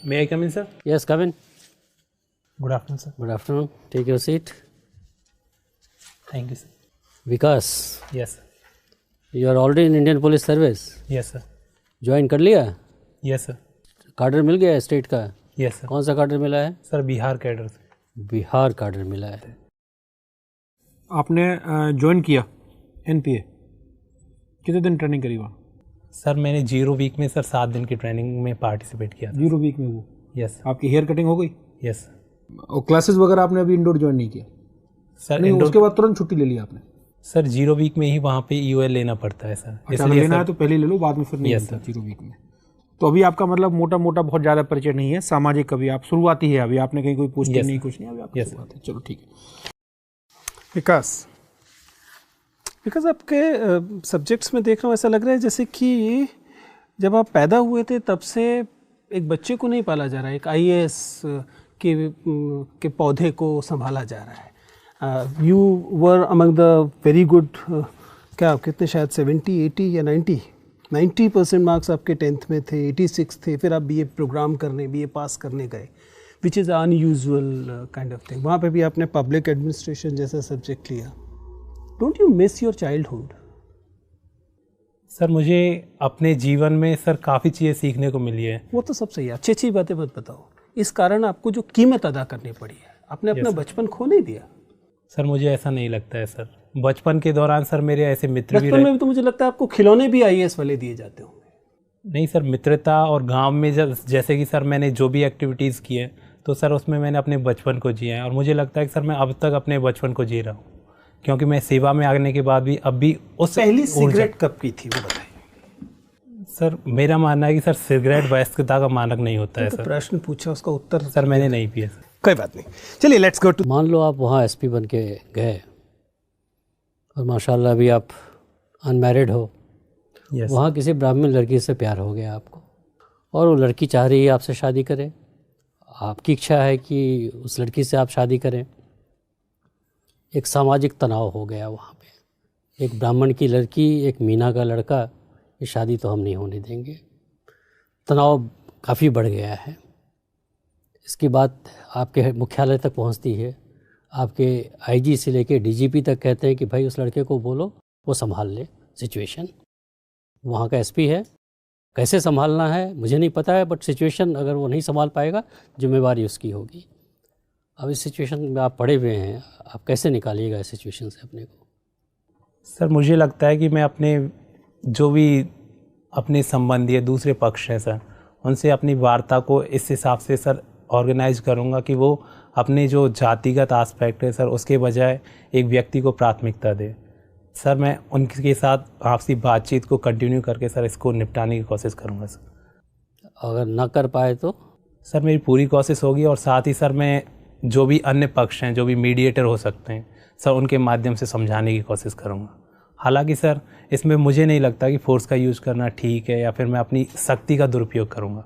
May I come in, sir? Yes, come in. Good afternoon, sir. Good afternoon. Take your seat. Thank you, sir. Vikas, Yes, sir. you are already in Indian Police Service. Yes, sir. Join कर लिया? Yes, sir. कार्डर मिल गया है state का? Yes, sir. कौन सा कार्डर मिला है? सर बिहार कैडर से। बिहार कार्डर मिला है। आपने ज्वाइन किया एनपीए, कितने दिन ट्रेनिंग करी वहाँ? सर मैंने 0 वीक में सर 7 दिन की ट्रेनिंग में पार्टिसिपेट किया था। 0 वीक में वो? यस। आपकी हेयर कटिंग हो गई? यस। और क्लासेस वगैरह आपने अभी इंडोर ज्वाइन नहीं किया? सर नहीं, उसके बाद तुरंत छुट्टी ले ली आपने? सर 0 वीक में ही वहाँ पे ईओएल लेना पड़ता है सर। अच्छा, अगर लेना है तो पहले ले लो, बाद में फिर नहीं मिलता 0 वीक में। तो अभी आपका मतलब मोटा मोटा बहुत ज़्यादा परिचय नहीं है सामाजिक, कभी आप शुरुआती है, अभी आपने कहीं कोई पोस्टिंग नहीं, कुछ नहीं, अभी आपकी शुरुआत है। चलो ठीक है। विकास आपके सब्जेक्ट्स में देख रहा हूँ, ऐसा लग रहा है जैसे कि जब आप पैदा हुए थे तब से एक बच्चे को नहीं पाला जा रहा है, एक आईएएस के पौधे को संभाला जा रहा है। You were among the very good, क्या कितने, शायद 70, 80 या 90% मार्क्स आपके 10th में थे, 86 थे, फिर आप बीए प्रोग्राम करने, बीए पास करने गए, which is unusual kind of thing. वहाँ पे भी आपने पब्लिक एडमिनिस्ट्रेशन जैसा सब्जेक्ट लिया। Don't you miss your childhood? Sir मुझे अपने जीवन में सर काफ़ी चीज़ें सीखने को मिली है। वो तो सब सही है, अच्छी बातें मत बताओ। इस कारण आपको जो कीमत अदा करनी पड़ी है, आपने अपना बचपन खो नहीं दिया? सर मुझे ऐसा नहीं लगता है सर। बचपन के दौरान सर मेरे ऐसे मित्र भी बचपन में तो मुझे लगता है आपको खिलौने भी आईएएस वाले दिए जाते होंगे। नहीं सर, मित्रता और गांव में जब जैसे कि सर मैंने जो भी एक्टिविटीज़ की है तो सर उसमें मैंने अपने बचपन को जिया है, और मुझे लगता है कि सर मैं अब तक अपने बचपन को जी रहा हूँ, क्योंकि मैं सेवा में आने के बाद भी अब भी उस पहली सिगरेट कब की थी वो बताइए? सर मेरा मानना है कि सर सिगरेट वयस्कता का मानक नहीं होता है सर। प्रश्न पूछा, उसका उत्तर सर मैंने नहीं पिया सर। कोई बात नहीं, चलिए लेट्स गो टू। मान लो आप वहाँ एसपी बन के गए और माशाल्लाह अभी आप अनमैरिड हो। yes. वहाँ किसी ब्राह्मण लड़की से प्यार हो गया आपको, और वो लड़की चाह रही है आपसे शादी करे, आपकी इच्छा है कि उस लड़की से आप शादी करें। एक सामाजिक तनाव हो गया वहाँ पे, एक ब्राह्मण की लड़की, एक मीना का लड़का, ये शादी तो हम नहीं होने देंगे। तनाव काफ़ी बढ़ गया है। इसकी बात आपके मुख्यालय तक पहुँचती है, आपके आईजी से लेके डीजीपी तक कहते हैं कि भाई उस लड़के को बोलो वो संभाल ले सिचुएशन। वहाँ का एसपी है, कैसे संभालना है मुझे नहीं पता है, बट सिचुएशन अगर वो नहीं संभाल पाएगा जिम्मेवारी उसकी होगी। अब इस सिचुएशन में आप पड़े हुए हैं, आप कैसे निकालिएगा इस सिचुएशन से अपने को? सर मुझे लगता है कि मैं अपने जो भी अपने संबंधी दूसरे पक्ष हैं सर, उनसे अपनी वार्ता को इस हिसाब से सर ऑर्गेनाइज करूँगा कि वो अपने जो जातिगत आस्पेक्ट है सर उसके बजाय एक व्यक्ति को प्राथमिकता दे। सर मैं उनके साथ आपसी बातचीत को कंटिन्यू करके सर इसको निपटाने की कोशिश करूँगा सर। अगर ना कर पाए तो? सर मेरी पूरी कोशिश होगी, और साथ ही सर मैं जो भी अन्य पक्ष हैं, जो भी मीडिएटर हो सकते हैं सर, उनके माध्यम से समझाने की कोशिश करूँगा। हालांकि सर इसमें मुझे नहीं लगता कि फोर्स का यूज़ करना ठीक है या फिर मैं अपनी शक्ति का दुरुपयोग करूँगा,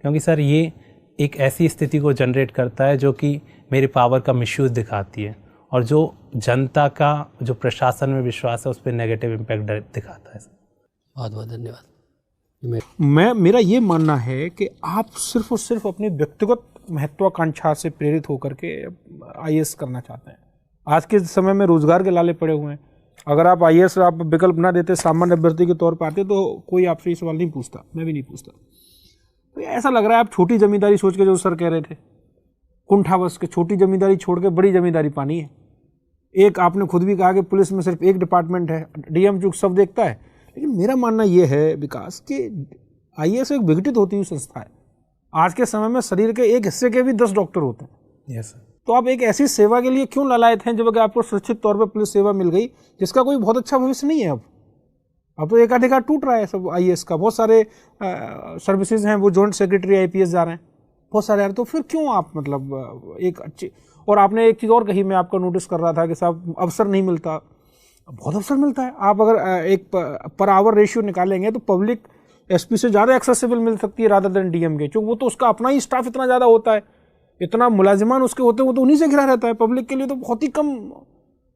क्योंकि सर ये एक ऐसी स्थिति को जनरेट करता है जो कि मेरे पावर का मिसयूज़ दिखाती है, और जो जनता का जो प्रशासन में विश्वास है उस पर नेगेटिव इम्पैक्ट दिखाता है। बहुत बहुत धन्यवाद। मेरा ये मानना है कि आप सिर्फ और सिर्फ अपनी व्यक्तिगत महत्वाकांक्षा से प्रेरित होकर के आईएएस करना चाहते हैं। आज के समय में रोजगार के लाले पड़े हुए हैं। अगर आप आईएएस आप विकल्प ना देते, सामान्य अभ्यर्थी के तौर पर आते, तो कोई आपसे ये सवाल नहीं पूछता, मैं भी नहीं पूछता। तो ऐसा लग रहा है आप छोटी जमींदारी सोच के, जो सर कह रहे थे, कुंठावश के छोटी जमींदारी छोड़ के बड़ी जमींदारी पानी है। एक आपने खुद भी कहा कि पुलिस में सिर्फ एक डिपार्टमेंट है, डीएम जो सब देखता है। लेकिन मेरा मानना ये है विकास कि आईएएस एक विघटित होती हुई संस्था है। आज के समय में शरीर के एक हिस्से के भी 10 डॉक्टर होते हैं। Yes sir. तो आप एक ऐसी सेवा के लिए क्यों ललायत हैं जब आपको सुरक्षित तौर पर पुलिस सेवा मिल गई जिसका कोई बहुत अच्छा भविष्य नहीं है? अब तो एकाधिकार टूट रहा है सब आईएएस का। बहुत सारे सर्विसेज हैं, वो जॉइंट सेक्रेटरी आईपीएस जा रहे हैं, बहुत सारे। तो फिर क्यों आप मतलब एक अच्छी, और आपने एक चीज़ और कही, मैं आपका नोटिस कर रहा था कि साहब अवसर नहीं मिलता। बहुत अवसर मिलता है। आप अगर एक पर आवर रेशियो निकालेंगे तो पब्लिक एसपी से ज़्यादा एक्सेसिबल मिल सकती है रादर देन डीएम के, क्योंकि वो तो उसका अपना ही स्टाफ इतना ज़्यादा होता है, इतना मुलाजिमान उसके होते हैं, वो तो उन्हीं से घिरा रहता है। पब्लिक के लिए तो बहुत ही कम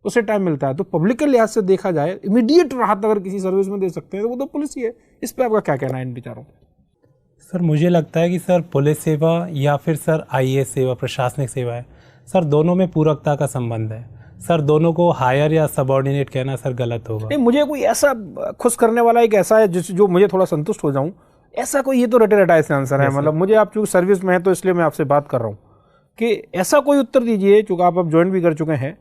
उसे टाइम मिलता है। तो पब्लिक के लिहाज से देखा जाए, इमीडिएट राहत अगर किसी सर्विस में दे सकते हैं तो वो तो पुलिस ही है। इस पर आपका क्या कहना है इन विचारों? सर मुझे लगता है कि सर पुलिस सेवा या फिर सर आईएएस सेवा, प्रशासनिक सेवा है सर, दोनों में पूरकता का संबंध है सर। दोनों को हायर या सबऑर्डिनेट कहना सर गलत होगा। नहीं, मुझे कोई ऐसा खुश करने वाला एक ऐसा है जो मुझे थोड़ा संतुष्ट हो जाऊं, ऐसा कोई, ये तो रटे रटाए से आंसर है, मतलब मुझे, आप चूँकि सर्विस में है तो इसलिए मैं आपसे बात कर रहा हूँ कि ऐसा कोई उत्तर दीजिए, चूँकि आप अब ज्वाइन भी कर चुके हैं,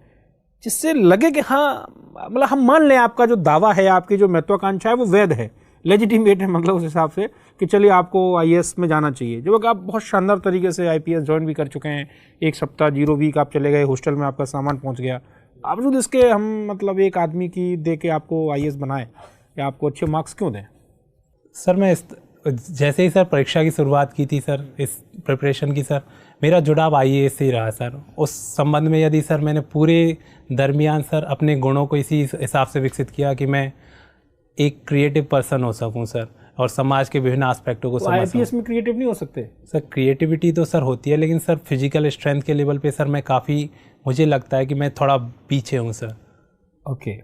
जिससे लगे कि हाँ, मतलब हम मान लें आपका जो दावा है, आपकी जो महत्वाकांक्षा है वो वैध है, लेजिटिमेट है, मतलब उस हिसाब से कि चलिए आपको आईएएस में जाना चाहिए। जब आप बहुत शानदार तरीके से आईपीएस ज्वाइन भी कर चुके हैं, 1 सप्ताह 0 वीक आप चले गए, हॉस्टल में आपका सामान पहुंच गया, बावजूद इसके हम मतलब एक आदमी की दे के आपको आईएएस बनाए या आपको अच्छे मार्क्स क्यों दें? सर मैं जैसे ही सर परीक्षा की शुरुआत की थी सर, इस प्रिपरेशन की सर, मेरा जुड़ाव आईएएस से ही रहा सर। उस संबंध में यदि सर मैंने पूरे दरमियान सर अपने गुणों को इसी हिसाब से विकसित किया कि मैं एक क्रिएटिव पर्सन हो सकूं सर, और समाज के विभिन्न एस्पेक्टों को समझ सकूं। आईपीएस में क्रिएटिव नहीं हो सकते सर? क्रिएटिविटी तो सर होती है, लेकिन सर फिजिकल स्ट्रेंथ के लेवल पे सर मैं काफ़ी, मुझे लगता है कि मैं थोड़ा पीछे हूँ सर। ओके।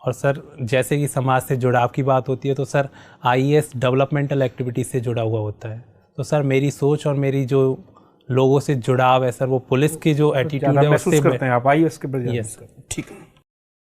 और सर जैसे कि समाज से जुड़ाव की बात होती है तो सर आईएएस डेवलपमेंटल एक्टिविटीज से जुड़ा हुआ होता है। तो सर मेरी सोच और मेरी जो लोगों से जुड़ाव है सर, वो पुलिस की जो एटीट्यूड है उससे करते हैं आप आईएएस के बजाय। Yes sir. ठीक है।